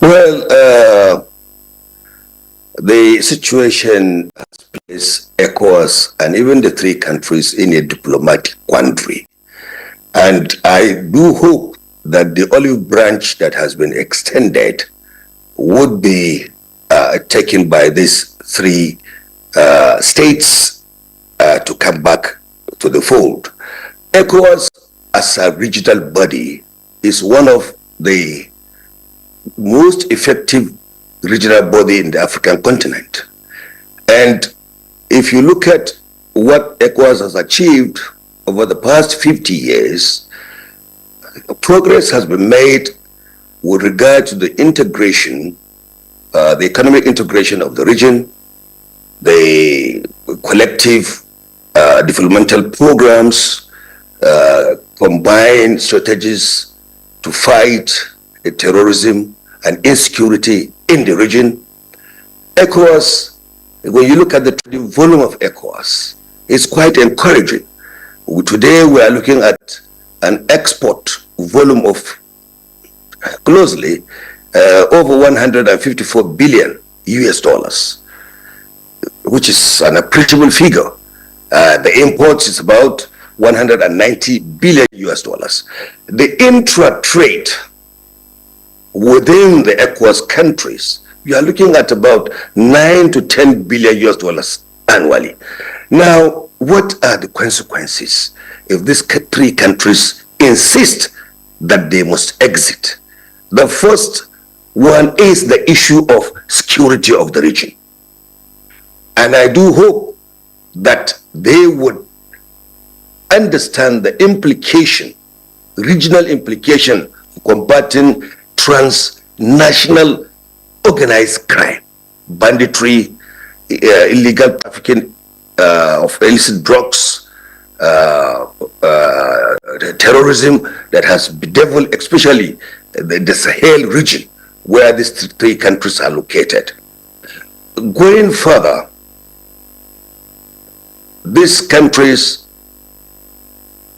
Well, the situation has placed ECOWAS and even the three countries in a diplomatic quandary. And I do hope that the olive branch that has been extended would be taken by these three states to come back to the fold. ECOWAS, as a regional body, is one of the most effective regional body in the African continent. And if you look at what ECOWAS has achieved over the past 50 years, progress has been made with regard to the integration, the economic integration of the region, the collective developmental programs, combined strategies to fight terrorism and insecurity in the region. ECOWAS, when you look at the volume of ECOWAS, it's quite encouraging. Today we are looking at an export volume of closely over 154 billion US dollars, which is an appreciable figure. The imports is about 190 billion US dollars. The intra-trade within the ECOWAS countries, we are looking at about 9 to 10 billion US dollars annually. Now, what are the consequences if these three countries insist that they must exit? The first one is the issue of security of the region. And I do hope that they would understand the implication, regional implication of combating transnational organized crime, banditry, illegal trafficking of illicit drugs, terrorism that has bedeviled especially the Sahel region where these three countries are located. Going further, these countries,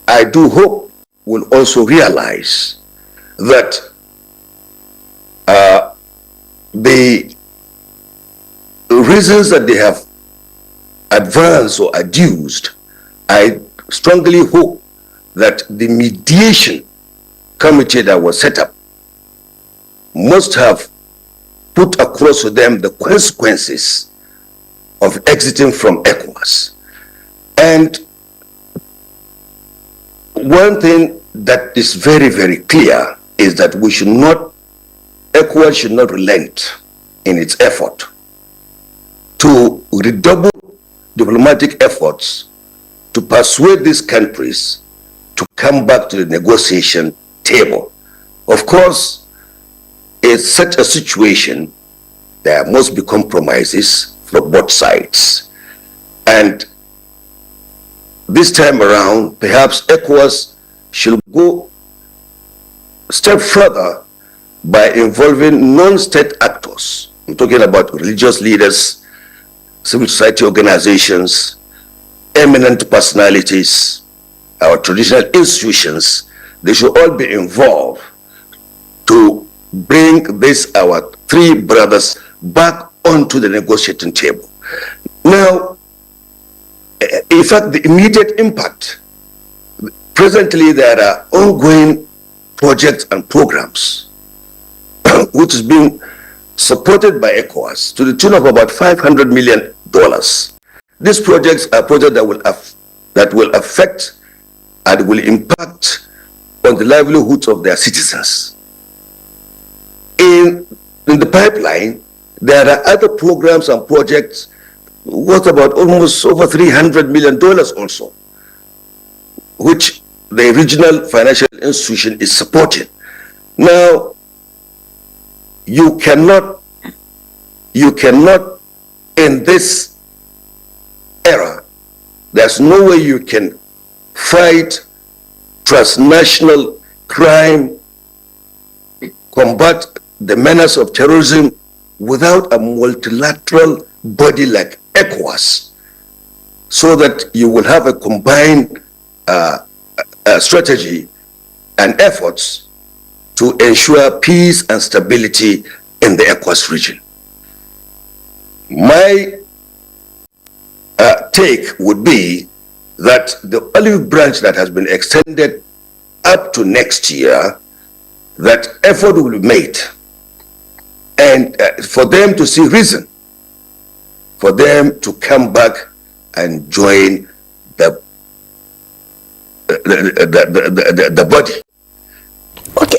I do hope, will also realize that the reasons that they have advanced or adduced, I strongly hope that the mediation committee that was set up must have put across to them the consequences of exiting from ECOWAS. And one thing that is very, very clear is that we should not, ECOWAS should not relent in its effort to redouble diplomatic efforts to persuade these countries to come back to the negotiation table. Of course, in such a situation, there must be compromises from both sides. And this time around, perhaps ECOWAS should go a step further by involving non-state actors. I'm talking about religious leaders, civil society organizations, eminent personalities, our traditional institutions. They should all be involved to bring this, our three brothers, back onto the negotiating table. Now, in fact, the immediate impact, presently there are ongoing projects and programs which is being supported by ECOWAS to the tune of about $500 million. These projects are projects that will affect and will impact on the livelihoods of their citizens. In the pipeline, there are other programs and projects worth about almost over $300 million also, which the regional financial institution is supporting. Now, you cannot in this era, there's no way you can fight transnational crime, combat the menace of terrorism without a multilateral body like ECOWAS, so that you will have a combined strategy and efforts to ensure peace and stability in the ECOWAS region. My take would be that the olive branch that has been extended up to next year, that effort will be made, and for them to see reason, for them to come back and join the body. Okay.